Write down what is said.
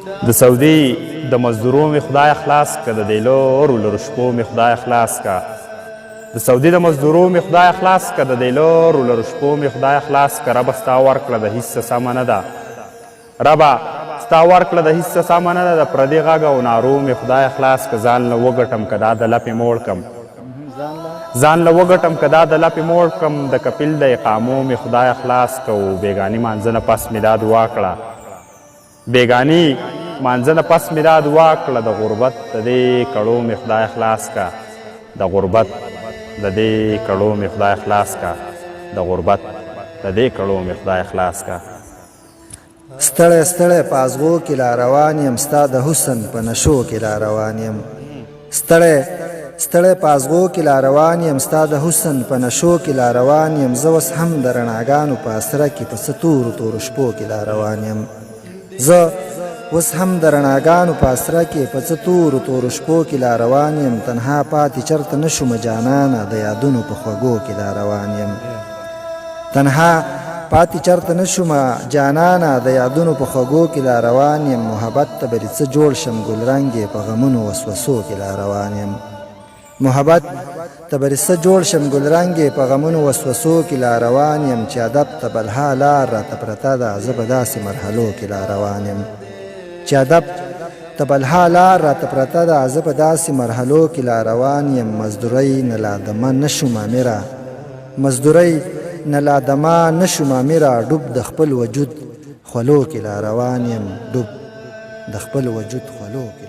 د سعودي د مزدورو مې خدای خلاص که، د دې لورو لرو شپو مې خدای خلاص که. د سعودي د مزدورو مې خدای خلاص که، د دې لورو لرو شپو مې خدای خلاص که. ربه ستا ورکړه د هېڅ څه سمه نه ده، ربه ستا ورکړه د هېڅ څه سمه نه ده. د پردي غږ او نارو مې خدای خلاص که. ځان له وګټم که دا د لپې موړ کم، ځان له وګټم که دا د لپې موړ کم. د کپیل د اقامو مې خدای خلاص که. و بېګاني مانځه نه پس مې دا دعا کړه، بېګاني مانځه نه پس مې دا دعا کړه. د غربت د دې کړو مې خدای خلاص که، د غربت د دې کړو مې خدای خلاص که، د غربت د دې کړو مې خدای خلاص که. ستړی ستړی په ازغو کې لا روان یم، ستا د حسن په نشو کې لا روان یم. ستړی ستړی په ازغو کې لا روان یم، ستا د حسن په نشو کې لا روان یم. زه اوس هم د رڼاګانو په اسره کې په څه تورو تورو شپو کې لا روان یم. زه اوس هم د رڼاګانو په اسره کې په څه تورو تورو شپو کې لا روان یم. تنها پاتې چرته نه شومه جانانه، د یادونو په خوږو کې لا روان یم. تنها پاتې چرته نه شومه جانانه، د یادونو په خوږو کې لا روان یم. محبت ته به دې څه جوړ شم ګلرنګې، په غمونو وسوسو کې لا روان یم. محبت ته به دې څه جوړ شم ګلرنګې، په غمونو وسوسو کې لا روان یم. چې ادب ته بلها لار راته پرته ده، زه به داسې مرحلو کې لا روان یم. چې ادب ته بلها لار راته پرته ده، زه په داسې مرحلو کې لا روان یم. مزدورۍ نه لا دمه نه شومه میره، مزدورۍ نه لا دمه نه شومه میره. ډوب د خپل وجود خولو کې لا روان یم، ډوب د خپل وجود خولو کې